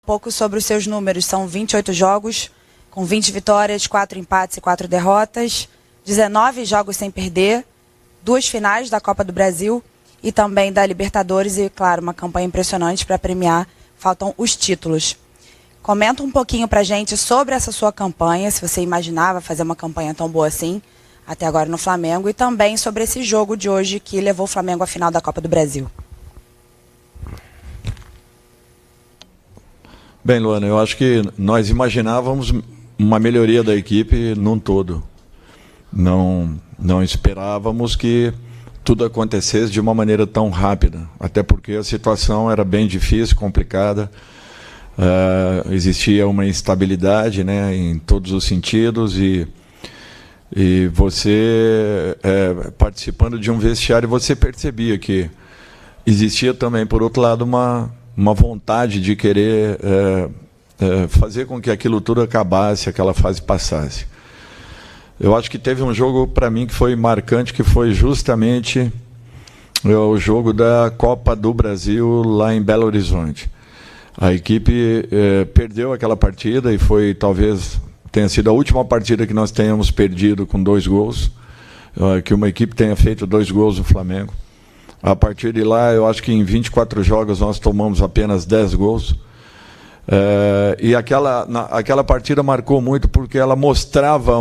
pouco sobre os seus números. São 28 jogos, com 20 vitórias, 4 empates e 4 derrotas, 19 jogos sem perder, 2 finais da Copa do Brasil e também da Libertadores e, claro, uma campanha impressionante para premiar. Faltam os títulos. Comenta um pouquinho pra gente sobre essa sua campanha, se você imaginava fazer uma campanha tão boa assim, até agora no Flamengo, e também sobre esse jogo de hoje que levou o Flamengo à final da Copa do Brasil. Bem, Luana, eu acho que nós imaginávamos uma melhoria da equipe num todo. Não esperávamos que tudo acontecesse de uma maneira tão rápida, até porque a situação era bem difícil, complicada. Existia uma instabilidade, né, em todos os sentidos, e você, participando de um vestiário, você percebia que existia também, por outro lado, uma vontade de querer fazer com que aquilo tudo acabasse, aquela fase passasse. Eu acho que teve um jogo, para mim, que foi marcante, que foi justamente o jogo da Copa do Brasil lá em Belo Horizonte. A equipe perdeu aquela partida e foi, talvez, tenha sido a última partida que nós tenhamos perdido com 2 gols, que uma equipe tenha feito 2 gols no Flamengo. A partir de lá, eu acho que em 24 jogos nós tomamos apenas 10 gols. E aquela partida marcou muito porque ela mostrava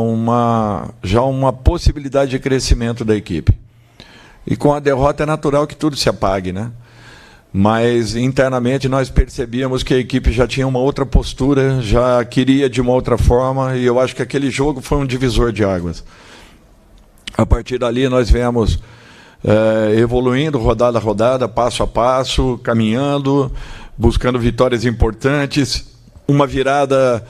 já uma possibilidade de crescimento da equipe. E com a derrota é natural que tudo se apague, né? Mas internamente nós percebíamos que a equipe já tinha uma outra postura, já queria de uma outra forma, e eu acho que aquele jogo foi um divisor de águas. A partir dali nós viemos evoluindo rodada a rodada, passo a passo, caminhando, buscando vitórias importantes. Uma virada,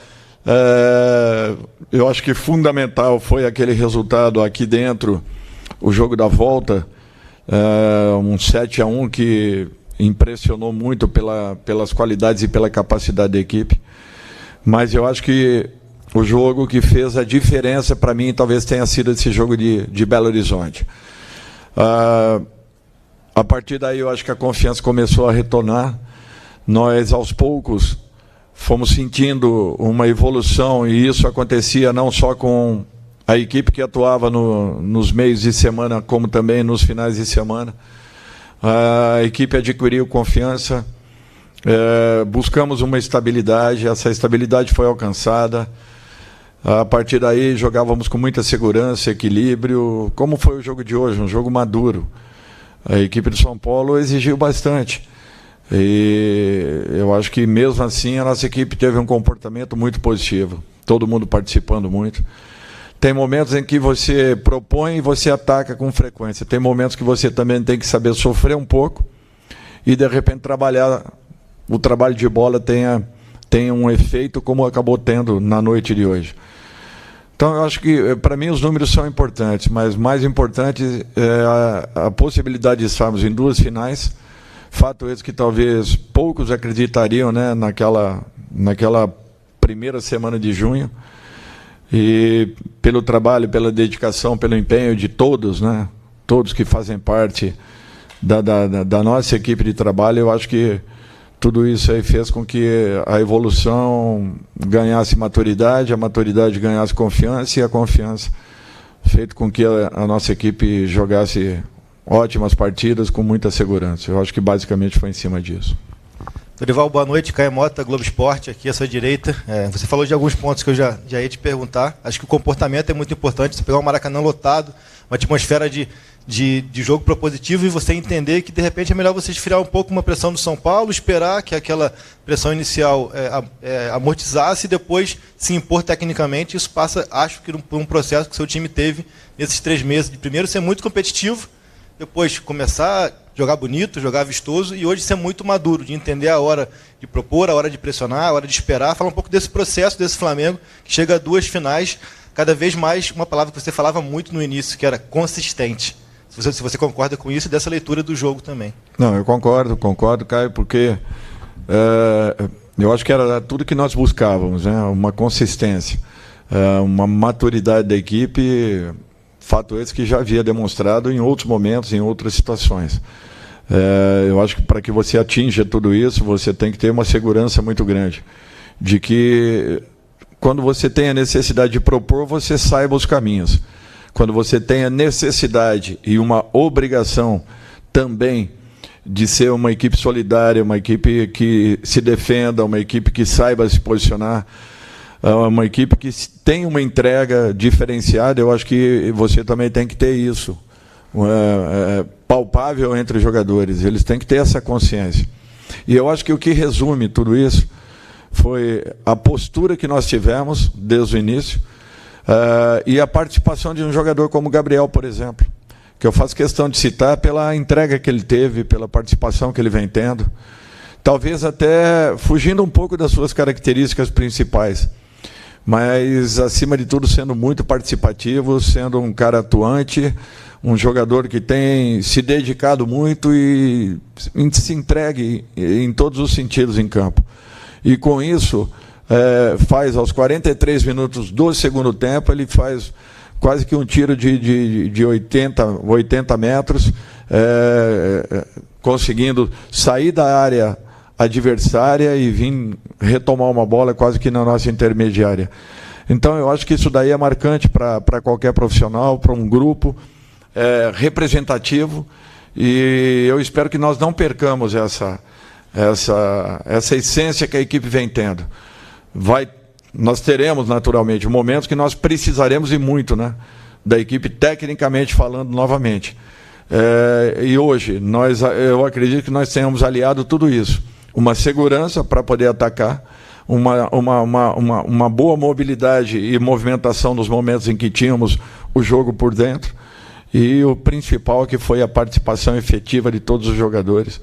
eu acho que fundamental, foi aquele resultado aqui dentro, o jogo da volta, um 7-1 que impressionou muito pelas qualidades e pela capacidade da equipe. Mas eu acho que o jogo que fez a diferença para mim talvez tenha sido esse jogo de Belo Horizonte. A partir daí eu acho que a confiança começou a retornar. Nós, aos poucos, fomos sentindo uma evolução, e isso acontecia não só com a equipe que atuava nos meios de semana, como também nos finais de semana. A equipe adquiriu confiança, buscamos uma estabilidade, essa estabilidade foi alcançada. A partir daí jogávamos com muita segurança, equilíbrio, como foi o jogo de hoje, um jogo maduro. A equipe do São Paulo exigiu bastante. E eu acho que mesmo assim a nossa equipe teve um comportamento muito positivo, todo mundo participando muito. Tem momentos em que você propõe e você ataca com frequência. Tem momentos que você também tem que saber sofrer um pouco e, de repente, o trabalho de bola tenha um efeito como acabou tendo na noite de hoje. Então, eu acho que, para mim, os números são importantes, mas mais importante é a possibilidade de estarmos em 2 finais. Fato esse que talvez poucos acreditariam, né, naquela primeira semana de junho. E pelo trabalho, pela dedicação, pelo empenho de todos, né? Todos que fazem parte da nossa equipe de trabalho, eu acho que tudo isso aí fez com que a evolução ganhasse maturidade, a maturidade ganhasse confiança, e a confiança fez com que a nossa equipe jogasse ótimas partidas com muita segurança. Eu acho que basicamente foi em cima disso. Dorival, boa noite. Caio Mota, Globo Esporte, aqui à sua direita. Você falou de alguns pontos que eu já ia te perguntar. Acho que o comportamento é muito importante. Você pegar um Maracanã lotado, uma atmosfera de jogo propositivo, e você entender que, de repente, é melhor você esfriar um pouco uma pressão do São Paulo, esperar que aquela pressão inicial amortizasse e depois se impor tecnicamente. Isso passa, acho que, por um processo que o seu time teve nesses 3 meses. De primeiro ser muito competitivo, depois começar a jogar bonito, jogar vistoso, e hoje ser muito maduro, de entender a hora de propor, a hora de pressionar, a hora de esperar. Falar um pouco desse processo, desse Flamengo, que chega a 2 finais, cada vez mais, uma palavra que você falava muito no início, que era consistente. Se você concorda com isso, e dessa leitura do jogo também. Não, eu concordo, Caio, porque eu acho que era tudo que nós buscávamos, né? Uma consistência, uma maturidade da equipe, fato esse que já havia demonstrado em outros momentos, em outras situações. Eu acho que para que você atinja tudo isso, você tem que ter uma segurança muito grande de que, quando você tem a necessidade de propor, você saiba os caminhos. Quando você tem a necessidade e uma obrigação também de ser uma equipe solidária, uma equipe que se defenda, uma equipe que saiba se posicionar, uma equipe que tem uma entrega diferenciada, eu acho que você também tem que ter isso. Palpável entre os jogadores, eles têm que ter essa consciência. E eu acho que o que resume tudo isso foi a postura que nós tivemos desde o início, e a participação de um jogador como o Gabriel, por exemplo, que eu faço questão de citar pela entrega que ele teve, pela participação que ele vem tendo, talvez até fugindo um pouco das suas características principais, mas, acima de tudo, sendo muito participativo, sendo um cara atuante, um jogador que tem se dedicado muito e se entregue em todos os sentidos em campo. E, com isso, faz aos 43 minutos do segundo tempo, ele faz quase que um tiro de 80 metros, conseguindo sair da área adversária e vir retomar uma bola quase que na nossa intermediária. Então, eu acho que isso daí é marcante para qualquer profissional, para um grupo representativo, e eu espero que nós não percamos essa essência que a equipe vem tendo. Nós teremos, naturalmente, momentos que nós precisaremos e muito, né, da equipe, tecnicamente falando, novamente. E hoje, eu acredito que nós tenhamos aliado tudo isso. Uma segurança para poder atacar, uma boa mobilidade e movimentação nos momentos em que tínhamos o jogo por dentro, e o principal, que foi a participação efetiva de todos os jogadores,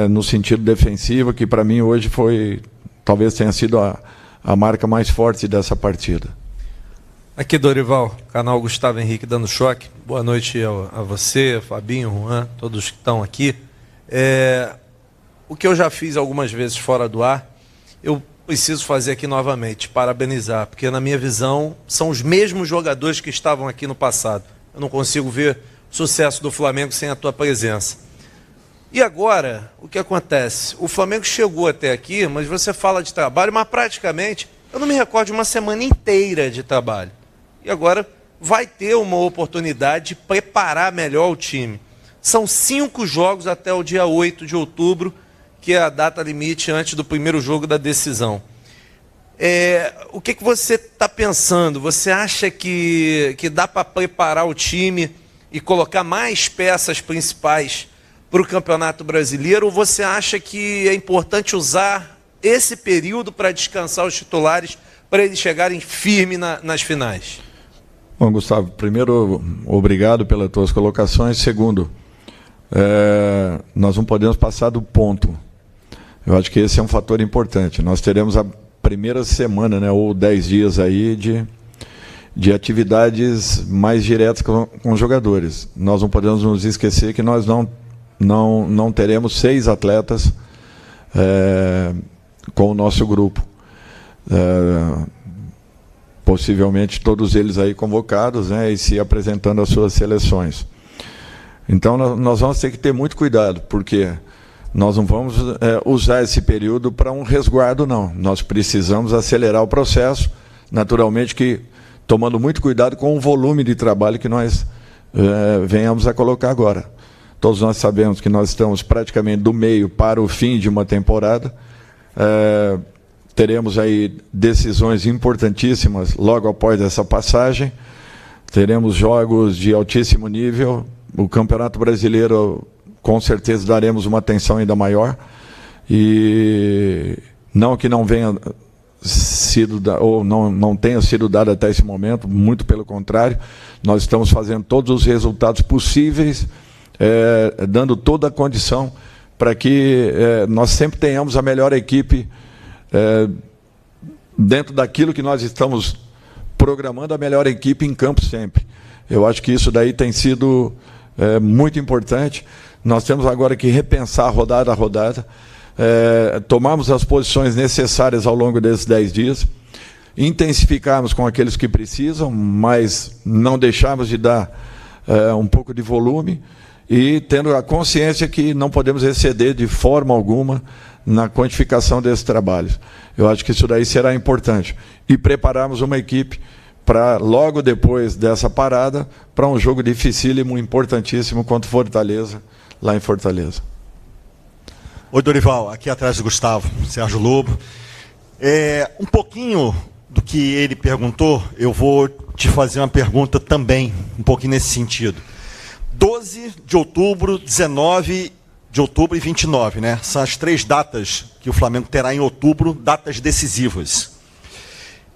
no sentido defensivo, que para mim hoje talvez tenha sido a marca mais forte dessa partida. Aqui, Dorival, canal Gustavo Henrique dando choque. Boa noite a você, Fabinho, Juan, todos que estão aqui. O que eu já fiz algumas vezes fora do ar, eu preciso fazer aqui novamente, parabenizar, porque, na minha visão, são os mesmos jogadores que estavam aqui no passado. Eu não consigo ver o sucesso do Flamengo sem a tua presença. E agora, o que acontece? O Flamengo chegou até aqui, mas você fala de trabalho, mas praticamente, eu não me recordo de uma semana inteira de trabalho. E agora vai ter uma oportunidade de preparar melhor o time. São 5 jogos até o dia 8 de outubro, que é a data limite antes do primeiro jogo da decisão. O que você está pensando? Você acha que dá para preparar o time e colocar mais peças principais para o Campeonato Brasileiro, ou você acha que é importante usar esse período para descansar os titulares, para eles chegarem firmes nas finais? Bom, Gustavo, primeiro, obrigado pelas tuas colocações. Segundo, nós não podemos passar do ponto. Eu acho que esse é um fator importante. Nós teremos a primeira semana, né, ou 10 dias aí de atividades mais diretas com os jogadores. Nós não podemos nos esquecer que nós não teremos 6 atletas com o nosso grupo. Possivelmente todos eles aí convocados, né, e se apresentando às suas seleções. Então, nós vamos ter que ter muito cuidado, porque nós não vamos usar esse período para um resguardo, não. Nós precisamos acelerar o processo, naturalmente que tomando muito cuidado com o volume de trabalho que nós venhamos a colocar agora. Todos nós sabemos que nós estamos praticamente do meio para o fim de uma temporada. Teremos aí decisões importantíssimas logo após essa passagem. Teremos jogos de altíssimo nível. O Campeonato Brasileiro, com certeza, daremos uma atenção ainda maior. E não que não venha sido ou não tenha sido dado até esse momento, muito pelo contrário, nós estamos fazendo todos os resultados possíveis, dando toda a condição para que nós sempre tenhamos a melhor equipe dentro daquilo que nós estamos programando, a melhor equipe em campo sempre. Eu acho que isso daí tem sido muito importante. Nós temos agora que repensar rodada a rodada, tomarmos as posições necessárias ao longo desses 10 dias, intensificarmos com aqueles que precisam, mas não deixarmos de dar um pouco de volume e tendo a consciência que não podemos exceder de forma alguma na quantificação desses trabalhos. Eu acho que isso daí será importante. E prepararmos uma equipe para, logo depois dessa parada, para um jogo dificílimo, importantíssimo contra o Fortaleza, lá em Fortaleza. Oi, Dorival, aqui atrás do Gustavo, Sérgio Lobo. Um pouquinho do que ele perguntou, eu vou te fazer uma pergunta também, um pouquinho nesse sentido. 12 de outubro, 19 de outubro e 29, né? São as 3 datas que o Flamengo terá em outubro, datas decisivas.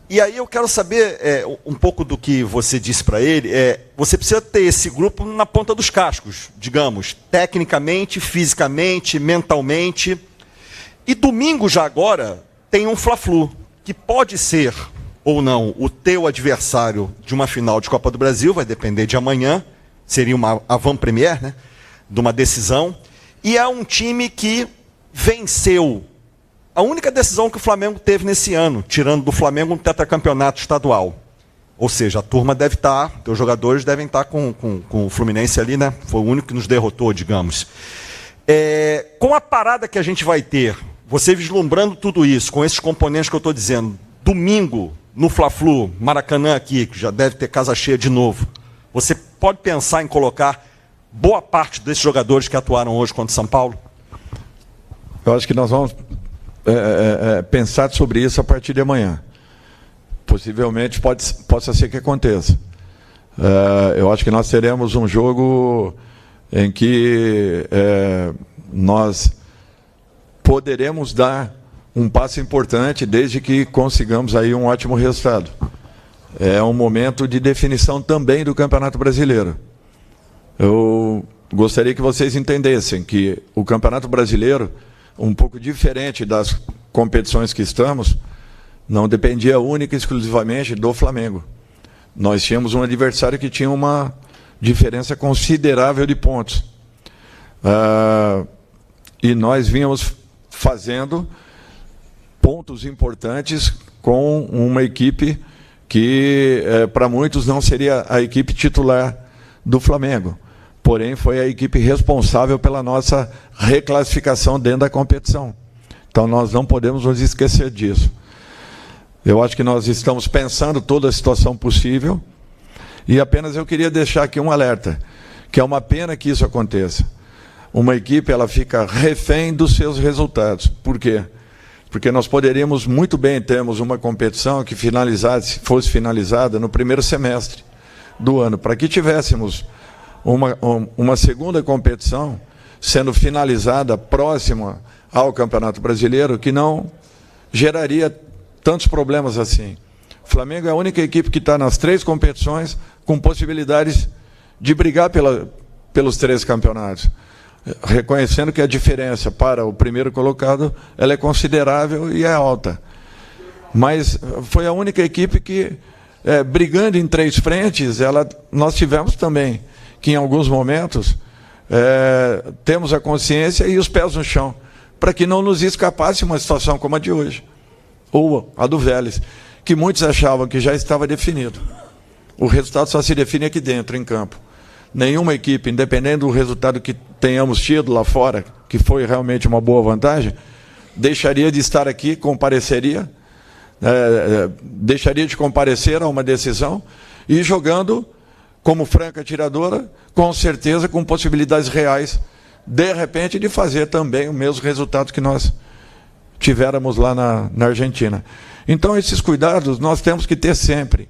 E aí eu quero saber um pouco do que você disse para ele. Você precisa ter esse grupo na ponta dos cascos, digamos, tecnicamente, fisicamente, mentalmente. E domingo já agora tem um Fla-Flu, que pode ser ou não o teu adversário de uma final de Copa do Brasil, vai depender de amanhã, seria uma avant-première, né, de uma decisão. E é um time que venceu a única decisão que o Flamengo teve nesse ano, tirando do Flamengo um tetracampeonato estadual. Ou seja, a turma deve estar, os jogadores devem estar com o Fluminense ali, né? Foi o único que nos derrotou, digamos. Com a parada que a gente vai ter, você vislumbrando tudo isso, com esses componentes que eu estou dizendo, domingo, no Fla-Flu, Maracanã aqui, que já deve ter casa cheia de novo, você pode pensar em colocar boa parte desses jogadores que atuaram hoje contra o São Paulo? Eu acho que nós vamos pensar sobre isso a partir de amanhã. Possivelmente possa ser que aconteça. Eu acho que nós teremos um jogo em que nós poderemos dar um passo importante desde que consigamos aí um ótimo resultado. É um momento de definição também do Campeonato Brasileiro. Eu gostaria que vocês entendessem que o Campeonato Brasileiro, um pouco diferente das competições que estamos, não dependia única e exclusivamente do Flamengo. Nós tínhamos um adversário que tinha uma diferença considerável de pontos. E nós vínhamos fazendo pontos importantes com uma equipe que, para muitos, não seria a equipe titular do Flamengo. Porém, foi a equipe responsável pela nossa reclassificação dentro da competição. Então, nós não podemos nos esquecer disso. Eu acho que nós estamos pensando toda a situação possível e apenas eu queria deixar aqui um alerta, que é uma pena que isso aconteça. Uma equipe, ela fica refém dos seus resultados. Por quê? Porque nós poderíamos muito bem termos uma competição que fosse finalizada no primeiro semestre do ano, para que tivéssemos uma segunda competição sendo finalizada próxima ao Campeonato Brasileiro, que não geraria tantos problemas assim. O Flamengo é a única equipe que está nas 3 competições com possibilidades de brigar pelos 3 campeonatos, reconhecendo que a diferença para o primeiro colocado ela é considerável e é alta. Mas foi a única equipe que, brigando em 3 frentes, nós tivemos também que em alguns momentos temos a consciência e os pés no chão, para que não nos escapasse uma situação como a de hoje, ou a do Vélez, que muitos achavam que já estava definido. O resultado só se define aqui dentro, em campo. Nenhuma equipe, independente do resultado que tenhamos tido lá fora, que foi realmente uma boa vantagem, deixaria de estar aqui, deixaria de comparecer a uma decisão e jogando como franca atiradora, com certeza com possibilidades reais, de repente, de fazer também o mesmo resultado que nós tivéramos lá na Argentina. Então, esses cuidados nós temos que ter sempre.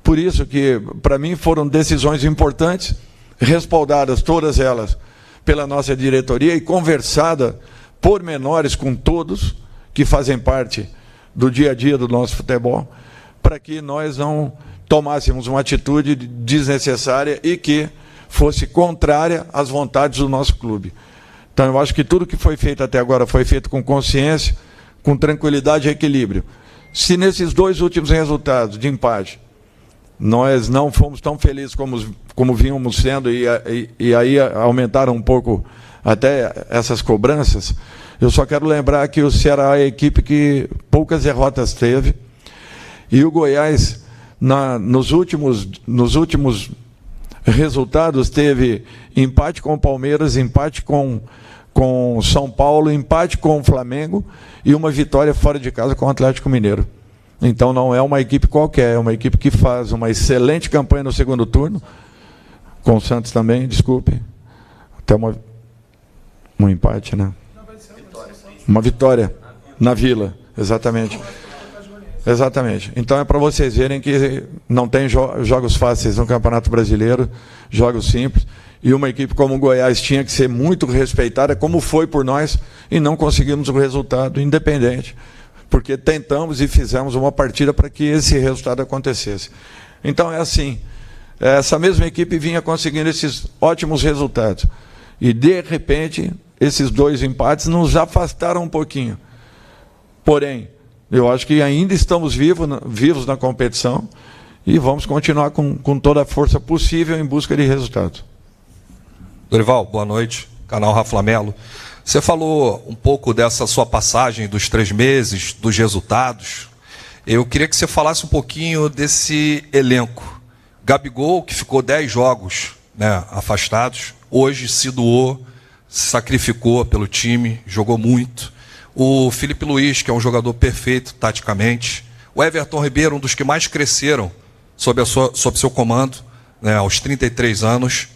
Por isso que, para mim, foram decisões importantes, respaldadas todas elas pela nossa diretoria e conversada por menores com todos que fazem parte do dia a dia do nosso futebol, para que nós não tomássemos uma atitude desnecessária e que fosse contrária às vontades do nosso clube. Então, eu acho que tudo que foi feito até agora foi feito com consciência, com tranquilidade e equilíbrio. Se nesses 2 últimos resultados de empate nós não fomos tão felizes como vínhamos sendo e aí aumentaram um pouco até essas cobranças, eu só quero lembrar que o Ceará é a equipe que poucas derrotas teve e o Goiás, nos últimos resultados, teve empate com o Palmeiras, empate com São Paulo, empate com o Flamengo e uma vitória fora de casa com o Atlético Mineiro. Então não é uma equipe qualquer, é uma equipe que faz uma excelente campanha no segundo turno, com o Santos também, desculpe, até um empate, né? Uma vitória na Vila, exatamente. Exatamente. Então é para vocês verem que não tem jogos fáceis no Campeonato Brasileiro, jogos simples, e uma equipe como o Goiás tinha que ser muito respeitada, como foi por nós, e não conseguimos o resultado, independente, porque tentamos e fizemos uma partida para que esse resultado acontecesse. Então é assim, essa mesma equipe vinha conseguindo esses ótimos resultados, e de repente esses 2 empates nos afastaram um pouquinho. Porém, eu acho que ainda estamos vivos na competição e vamos continuar com toda a força possível em busca de resultados. Dorival, boa noite. Canal Rafa Melo. Você falou um pouco dessa sua passagem dos 3 meses, dos resultados. Eu queria que você falasse um pouquinho desse elenco. Gabigol, que ficou 10 jogos, né, afastados, hoje se doou, se sacrificou pelo time, jogou muito. O Felipe Luiz, que é um jogador perfeito taticamente. O Everton Ribeiro, um dos que mais cresceram sob seu comando, né, aos 33 anos,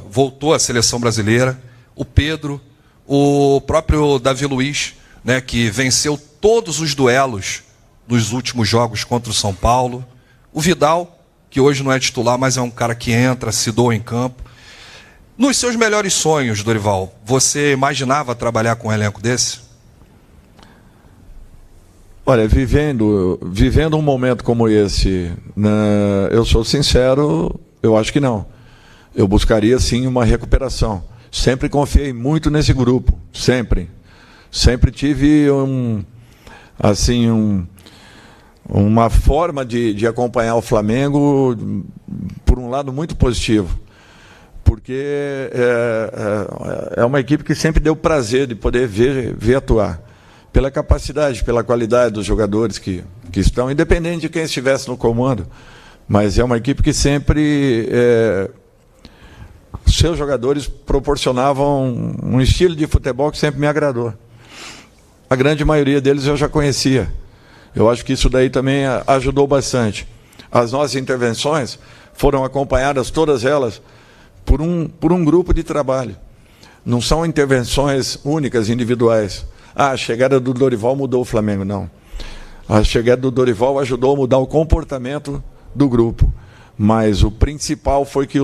voltou à seleção brasileira. O Pedro, o próprio Davi Luiz, né, que venceu todos os duelos nos últimos jogos contra o São Paulo. O Vidal, que hoje não é titular, mas é um cara que entra, se doa em campo. Nos seus melhores sonhos, Dorival, você imaginava trabalhar com um elenco desse? Olha, vivendo um momento como esse, né, eu sou sincero, eu acho que não. Eu buscaria, sim, uma recuperação. Sempre confiei muito nesse grupo, sempre. Sempre tive uma forma de acompanhar o Flamengo, por um lado, muito positivo. Porque é uma equipe que sempre deu prazer de poder ver atuar. Pela capacidade, pela qualidade dos jogadores que estão, independente de quem estivesse no comando, mas é uma equipe que sempre, seus jogadores proporcionavam um estilo de futebol que sempre me agradou. A grande maioria deles eu já conhecia. Eu acho que isso daí também ajudou bastante. As nossas intervenções foram acompanhadas, todas elas, por um grupo de trabalho. Não são intervenções únicas, individuais. A chegada do Dorival mudou o Flamengo, não. A chegada do Dorival ajudou a mudar o comportamento do grupo. Mas o principal foi que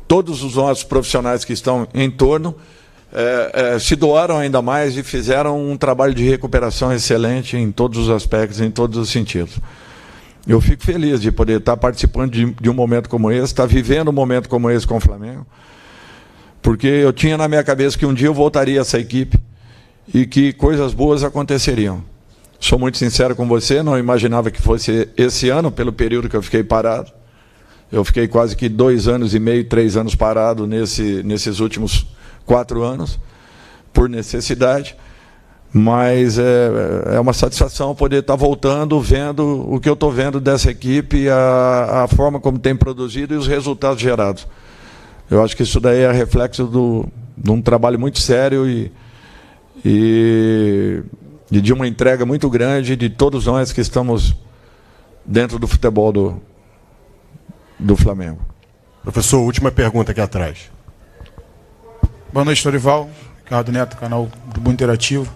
todos os nossos profissionais que estão em torno se doaram ainda mais e fizeram um trabalho de recuperação excelente em todos os aspectos, em todos os sentidos. Eu fico feliz de poder estar participando de um momento como esse, estar vivendo um momento como esse com o Flamengo, porque eu tinha na minha cabeça que um dia eu voltaria a essa equipe e que coisas boas aconteceriam. Sou muito sincero com você, não imaginava que fosse esse ano, pelo período que eu fiquei parado. Eu fiquei quase que 2 anos e meio, 3 anos parado nesses últimos 4 anos, por necessidade, mas é uma satisfação poder estar voltando, vendo o que eu estou vendo dessa equipe, a forma como tem produzido e os resultados gerados. Eu acho que isso daí é reflexo de um trabalho muito sério e de uma entrega muito grande de todos nós que estamos dentro do futebol do Flamengo. Professor, última pergunta aqui atrás. Boa noite, Dorival. Ricardo Neto, canal Grupo Interativo.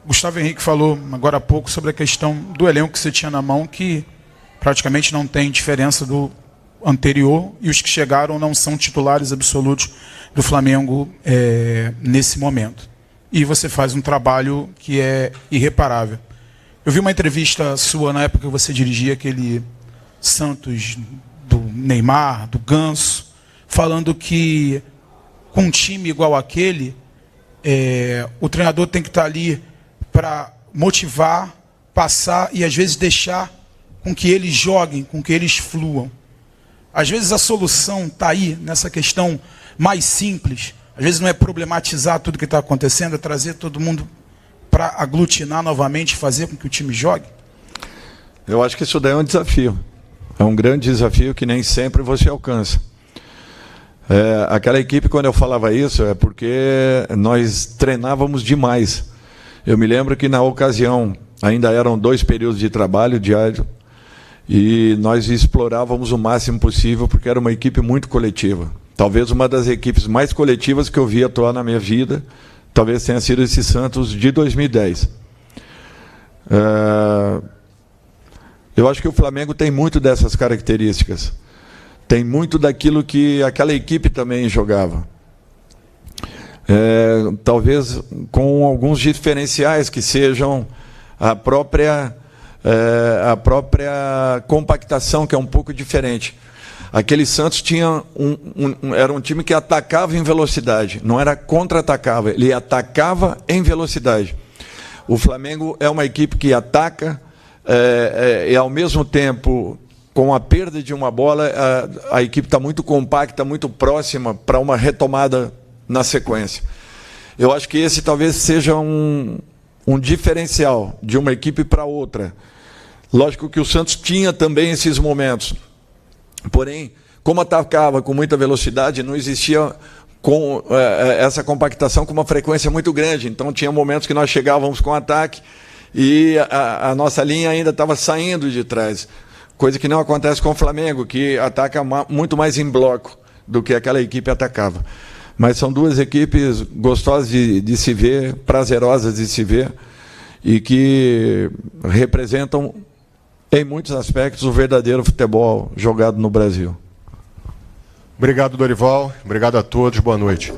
Gustavo Henrique falou agora há pouco sobre a questão do elenco que você tinha na mão, que praticamente não tem diferença do anterior, e os que chegaram não são titulares absolutos do Flamengo nesse momento. E você faz um trabalho que é irreparável. Eu vi uma entrevista sua na época que você dirigia aquele Santos do Neymar, do Ganso, falando que com um time igual aquele, o treinador tem que estar ali para motivar, passar e às vezes deixar com que eles joguem, com que eles fluam. Às vezes a solução está aí, nessa questão mais simples. Às vezes não é problematizar tudo que está acontecendo, é trazer todo mundo para aglutinar novamente, fazer com que o time jogue. Eu acho que isso daí é um desafio. É um grande desafio que nem sempre você alcança. Aquela equipe, quando eu falava isso, é porque nós treinávamos demais. Eu me lembro que, na ocasião, ainda eram 2 períodos de trabalho diário, e nós explorávamos o máximo possível, porque era uma equipe muito coletiva. Talvez uma das equipes mais coletivas que eu vi atuar na minha vida, talvez tenha sido esse Santos de 2010. Eu acho que o Flamengo tem muito dessas características. Tem muito daquilo que aquela equipe também jogava. Talvez com alguns diferenciais que sejam a própria compactação, que é um pouco diferente. Aquele Santos tinha era um time que atacava em velocidade, não era contra-atacava, ele atacava em velocidade. O Flamengo é uma equipe que ataca e, ao mesmo tempo, com a perda de uma bola, a equipe está muito compacta, muito próxima para uma retomada na sequência. Eu acho que esse talvez seja um diferencial de uma equipe para outra. Lógico que o Santos tinha também esses momentos. Porém, como atacava com muita velocidade, não existia essa compactação com uma frequência muito grande. Então, tinha momentos que nós chegávamos com ataque e a nossa linha ainda estava saindo de trás. Coisa que não acontece com o Flamengo, que ataca muito mais em bloco do que aquela equipe atacava. Mas são 2 equipes gostosas de se ver, prazerosas de se ver, e que representam, em muitos aspectos, o verdadeiro futebol jogado no Brasil. Obrigado, Dorival. Obrigado a todos. Boa noite.